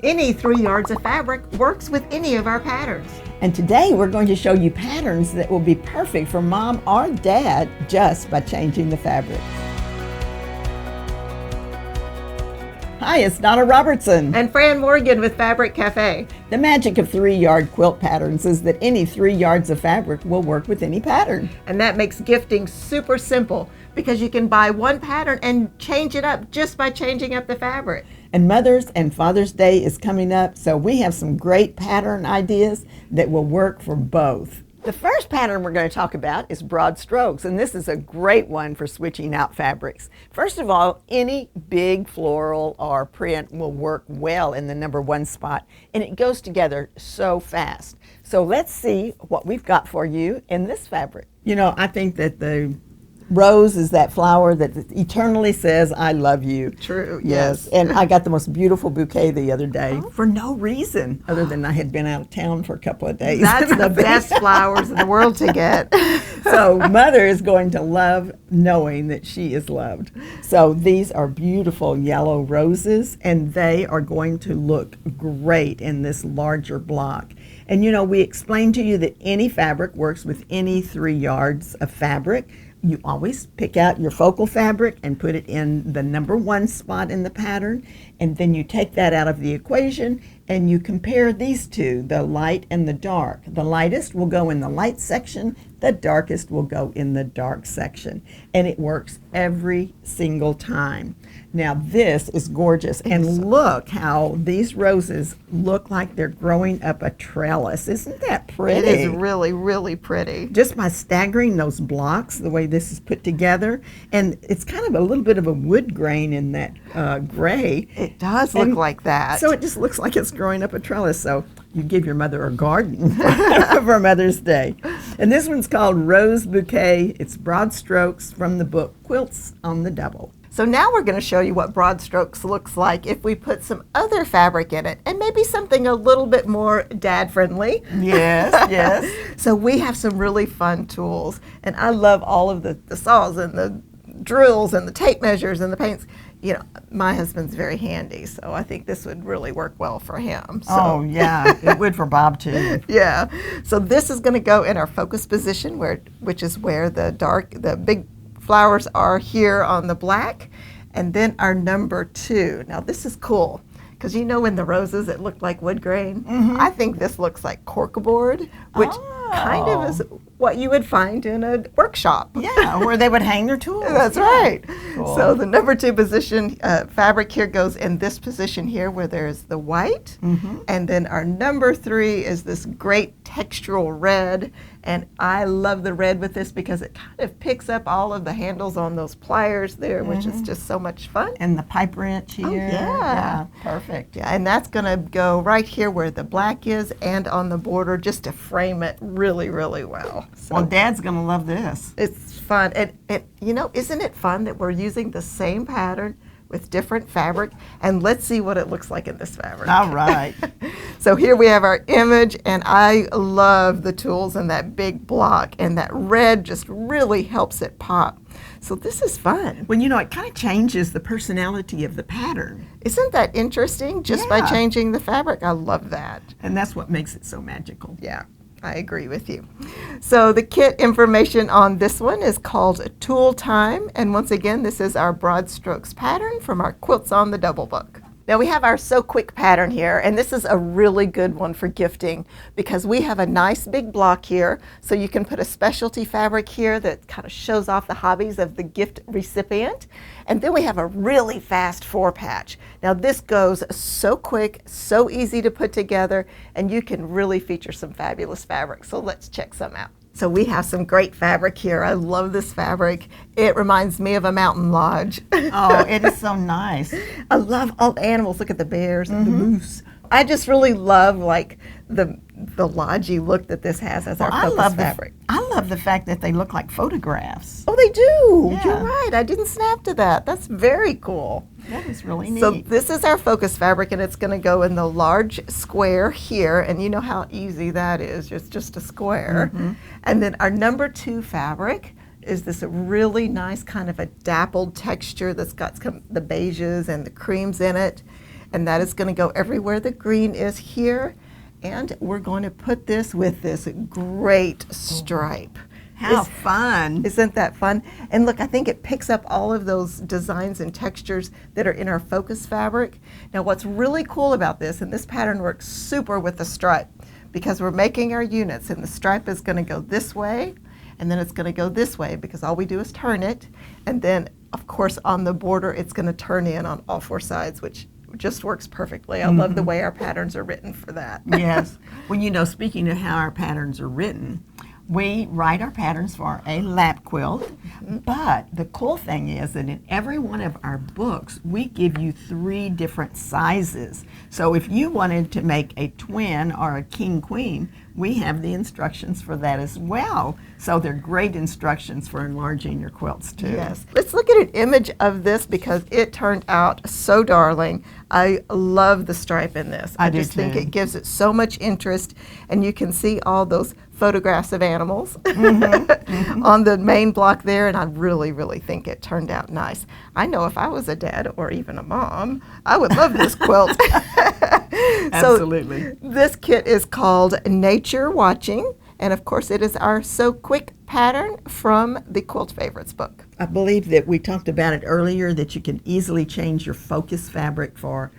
Any 3 yards of fabric works with any of our patterns. And today we're going to show you patterns that will be perfect for mom or dad just by changing the fabric. Hi, it's Donna Robertson. And Fran Morgan with Fabric Cafe. The magic of 3-yard quilt patterns is that any 3 yards of fabric will work with any pattern. And that makes gifting super simple because you can buy one pattern and change it up just by changing up the fabric. And Mother's and Father's Day is coming up, so we have some great pattern ideas that will work for both. The first pattern we're going to talk about is broad strokes, and this is a great one for switching out fabrics. First of all, any big floral or print will work well in the number 1 spot, and it goes together so fast. So let's see what we've got for you in this fabric. You know, I think that the rose is that flower that eternally says, I love you. True, yes. And I got the most beautiful bouquet the other day for no reason other than I had been out of town for a couple of days. That's the best flowers in the world to get. So Mother is going to love knowing that she is loved. So these are beautiful yellow roses, and they are going to look great in this larger block. And you know, we explained to you that any fabric works with any 3 yards of fabric. You always pick out your focal fabric and put it in the number 1 spot in the pattern, and then you take that out of the equation and you compare these two, the light and the dark. The lightest will go in the light section, the darkest will go in the dark section, and it works every single time. Now this is gorgeous, and look how these roses look like they're growing up a trellis. Isn't that pretty? It is really, really pretty. Just by staggering those blocks, the way this is put together, and it's kind of a little bit of a wood grain in that gray. It does look like that. So it just looks like it's growing up a trellis. So you give your mother a garden for Mother's Day. And this one's called Rose Bouquet. It's broad strokes from the book Quilts on the Double. So now we're going to show you what broad strokes looks like if we put some other fabric in it, and maybe something a little bit more dad-friendly. Yes, yes. So we have some really fun tools, and I love all of the saws and the drills and the tape measures and the paints. You know, my husband's very handy, so I think this would really work well for him. So. Oh, yeah, it would for Bob, too. Yeah. So this is going to go in our focus position, which is where the big flowers are here on the black, and then our number 2. Now this is cool because you know in the roses it looked like wood grain. I think this looks like corkboard, which kind of is what you would find in a workshop. Yeah, where they would hang their tools. That's right. Cool. So the number 2 position fabric here goes in this position here where there's the white, and then our number 3 is this great textural red. And I love the red with this because it kind of picks up all of the handles on those pliers there, which is just so much fun. And the pipe wrench here. Oh, yeah. Perfect. Yeah, and that's going to go right here where the black is and on the border just to frame it really, really well. So Well, Dad's going to love this. it's fun. And you know, isn't it fun that we're using the same pattern with different fabric? And let's see what it looks like in this fabric. All right. So here we have our image, and I love the tools in that big block, and that red just really helps it pop. So this is fun. Well, you know, it kind of changes the personality of the pattern. Isn't that interesting? Just by Yeah. changing the fabric. I love that. And that's what makes it so magical. Yeah, I agree with you. So the kit information on this one is called Tool Time, and once again, this is our broad strokes pattern from our Quilts on the Double book. Now we have our So Quick pattern here, and this is a really good one for gifting because we have a nice big block here, so you can put a specialty fabric here that kind of shows off the hobbies of the gift recipient. And then we have a really fast 4-patch. Now this goes so quick, so easy to put together, and you can really feature some fabulous fabric. So let's check some out. So we have some great fabric here. I love this fabric. It reminds me of a mountain lodge. Oh, it is so nice. I love all the animals. Look at the bears and the moose. I just really love like the lodgy look that this has as our focus fabric. I love the fact that they look like photographs. Oh, they do. Yeah. You're right. I didn't snap to that. That's very cool. That is really neat. So this is our focus fabric, and it's going to go in the large square here, and you know how easy that is. It's just a square. And then our number 2 fabric is this really nice kind of a dappled texture that's got the beiges and the creams in it. and that is going to go everywhere the green is here. And we're going to put this with this great stripe. How fun. Isn't that fun? And look, I think it picks up all of those designs and textures that are in our focus fabric. Now what's really cool about this, and this pattern works super with the stripe, because we're making our units and the stripe is going to go this way, and then it's going to go this way, because all we do is turn it. And then of course on the border it's going to turn in on all four sides, which just works perfectly. I love the way our patterns are written for that. Yes. Well, you know, speaking of how our patterns are written, we write our patterns for a lap quilt, but the cool thing is that in every one of our books, we give you 3 different sizes. So if you wanted to make a twin or a king queen, we have the instructions for that as well. So they're great instructions for enlarging your quilts too. Yes. Let's look at an image of this because it turned out so darling. I love the stripe in this. I just think it gives it so much interest, and you can see all those photographs of animals on the main block there, and I really, really think it turned out nice. I know if I was a dad or even a mom, I would love this quilt. Absolutely. So this kit is called Nature Watching, and of course it is our So Quick pattern from the Quilt Favorites book. I believe that we talked about it earlier, that you can easily change your focus fabric for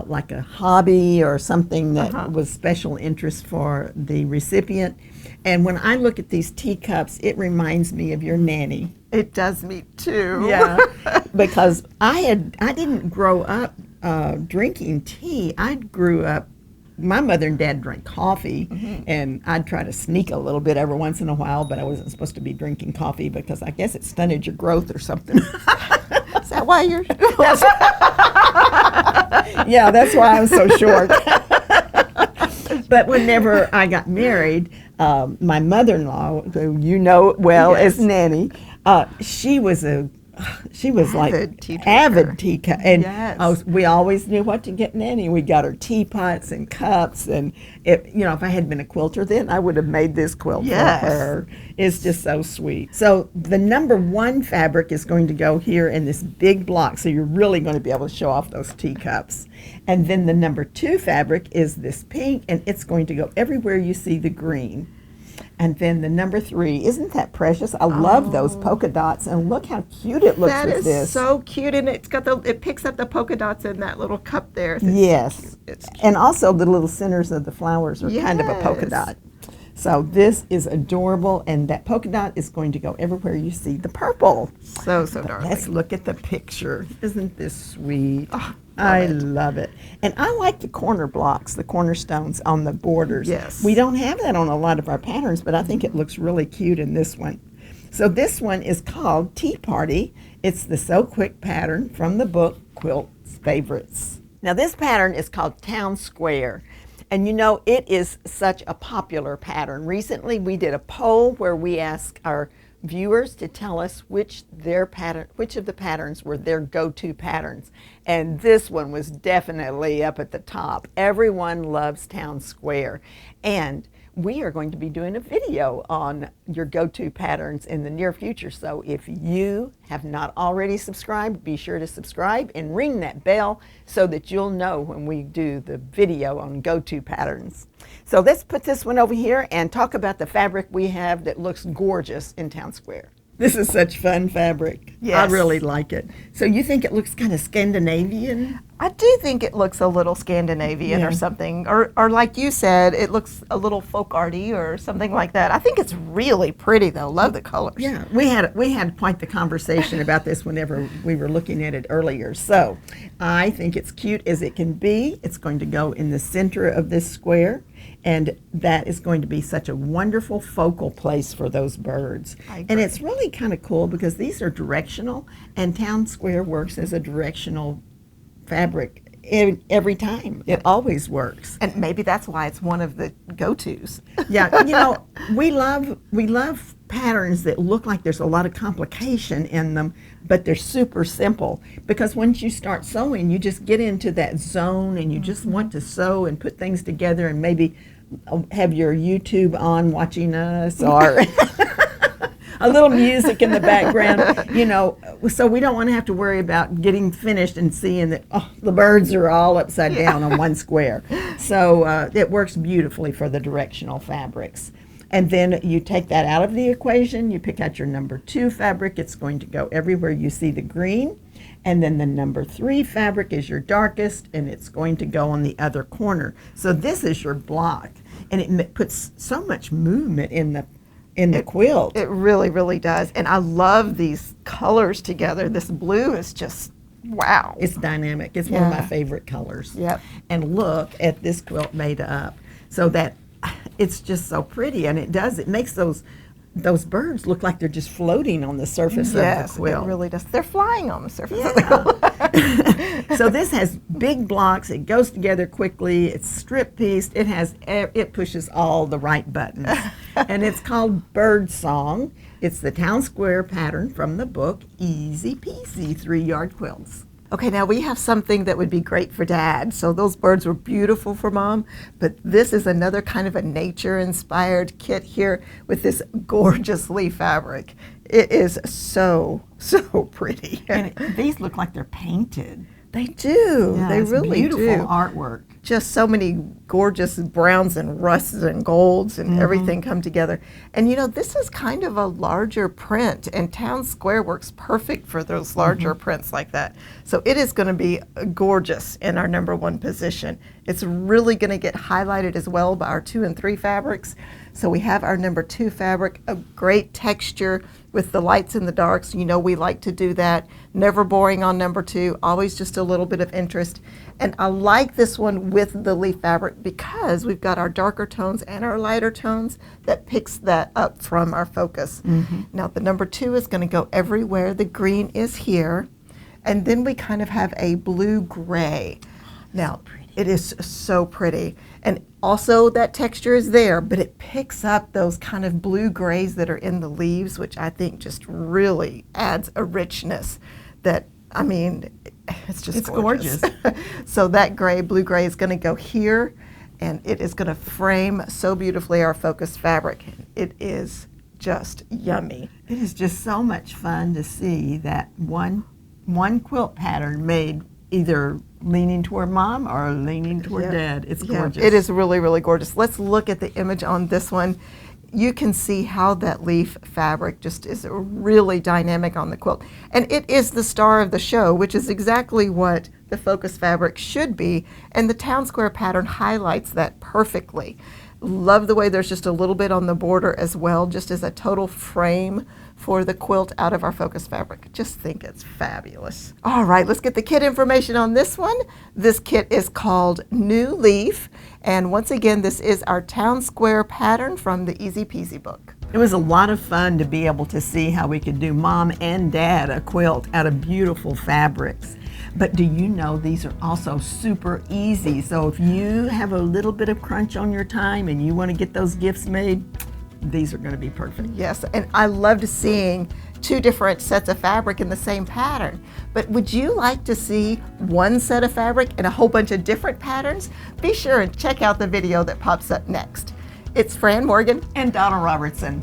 like a hobby or something that was special interest for the recipient. And when I look at these teacups, it reminds me of your nanny. It does me too. Yeah, because I didn't grow up drinking tea. I grew up, my mother and dad drank coffee, and I'd try to sneak a little bit every once in a while, but I wasn't supposed to be drinking coffee because I guess it stunted your growth or something. Is that why you're... Yeah, that's why I'm so short. But whenever I got married, my mother-in-law, who you know well as Nanny, she was Avid tea avid tea cup, and Yes. we always knew what to get Nanny. We got her teapots and cups, and if I had been a quilter then, I would have made this quilt for her. It's just so sweet. So the number 1 fabric is going to go here in this big block, so you're really going to be able to show off those teacups. And then the number 2 fabric is this pink, and it's going to go everywhere you see the green. And then the number 3, isn't that precious? I love those polka dots, and look how cute it looks with this. That is so cute, and it picks up the polka dots in that little cup there. Yes, It's cute. and also the little centers of the flowers are kind of a polka Yes. dot. So this is adorable, and that polka dot is going to go everywhere you see the purple. So darling. Let's look at the picture. Isn't this sweet? Oh, I love it. And I like the corner blocks, the cornerstones on the borders. Yes. We don't have that on a lot of our patterns, but I think it looks really cute in this one. So this one is called Tea Party. It's the So Quick pattern from the book Quilt's Favorites. Now this pattern is called Town Square. And you know, it is such a popular pattern. Recently we did a poll where we asked our viewers to tell us which of the patterns were their go-to patterns. And this one was definitely up at the top. Everyone loves Town Square. And we are going to be doing a video on your go-to patterns in the near future. So if you have not already subscribed, be sure to subscribe and ring that bell so that you'll know when we do the video on go-to patterns. So let's put this one over here and talk about the fabric we have that looks gorgeous in Town Square. This is such fun fabric. Yes. I really like it. So you think it looks kind of Scandinavian? I do think it looks a little Scandinavian or something, or like you said, it looks a little folk arty or something like that. I think it's really pretty though. Love the colors. Yeah, we had quite the conversation about this whenever we were looking at it earlier. So I think it's cute as it can be. It's going to go in the center of this square, and that is going to be such a wonderful focal place for those birds. And it's really kind of cool because these are directional, and Town Square works as a directional fabric every time. It always works. And maybe that's why it's one of the go-tos. Yeah, you know, we love patterns that look like there's a lot of complication in them, but they're super simple. Because once you start sewing, you just get into that zone and you just want to sew and put things together and maybe have your YouTube on watching us or a little music in the background, you know, so we don't want to have to worry about getting finished and seeing that the birds are all upside down on one square. So it works beautifully for the directional fabrics. And then you take that out of the equation, you pick out your number 2 fabric. It's going to go everywhere you see the green. And then the number 3 fabric is your darkest, and it's going to go on the other corner. So this is your block, and it puts so much movement in the quilt. It really, really does. And I love these colors together. This blue is just, wow. It's dynamic. It's one of my favorite colors. Yep. And look at this quilt made up. So that it's just so pretty, and it makes those birds look like they're just floating on the surface of the quilt. Yes, it really does. They're flying on the surface of the quilt. So this has big blocks. It goes together quickly. It's strip pieced. It pushes all the right buttons. And it's called Birdsong. It's the town square pattern from the book Easy Peasy 3-Yard Quilts. Okay, now we have something that would be great for Dad. So those birds were beautiful for Mom, but this is another kind of a nature-inspired kit here with this gorgeous leaf fabric. It is so, so pretty. And these look like they're painted. They do. Yeah, they really beautiful do. Artwork. Just so many gorgeous browns and rusts and golds and everything come together. And you know, this is kind of a larger print, and Town Square works perfect for those larger prints like that. So it is going to be gorgeous in our number 1 position. It's really going to get highlighted as well by our 2 and 3 fabrics. So we have our number 2 fabric, a great texture with the lights and the darks. You know, we like to do that. Never boring on number 2, always just a little bit of interest. And I like this one with the leaf fabric because we've got our darker tones and our lighter tones that picks that up from our focus. Now the number 2 is going to go everywhere. The green is here. And then we kind of have a blue-gray. Now, it is so pretty. And also that texture is there, but it picks up those kind of blue-grays that are in the leaves, which I think just really adds a richness that, I mean, it's gorgeous. So that blue-gray is going to go here, and it is going to frame so beautifully our focus fabric. It is just yummy. It is just so much fun to see that one quilt pattern made either leaning toward Mom or leaning toward Dad. It's gorgeous. It is really, really gorgeous. Let's look at the image on this one. You can see how that leaf fabric just is really dynamic on the quilt. And it is the star of the show, which is exactly what the focus fabric should be. And the Town Square pattern highlights that perfectly. Love the way there's just a little bit on the border as well, just as a total frame for the quilt out of our focus fabric. Just think it's fabulous. All right, let's get the kit information on this one. This kit is called New Leaf. And once again, this is our Town Square pattern from the Easy Peasy book. It was a lot of fun to be able to see how we could do Mom and Dad a quilt out of beautiful fabrics. But do you know these are also super easy? So if you have a little bit of crunch on your time and you want to get those gifts made, these are going to be perfect. Yes, and I loved seeing 2 different sets of fabric in the same pattern. But would you like to see one set of fabric in a whole bunch of different patterns? Be sure and check out the video that pops up next. It's Fran Morgan And Donna Robertson.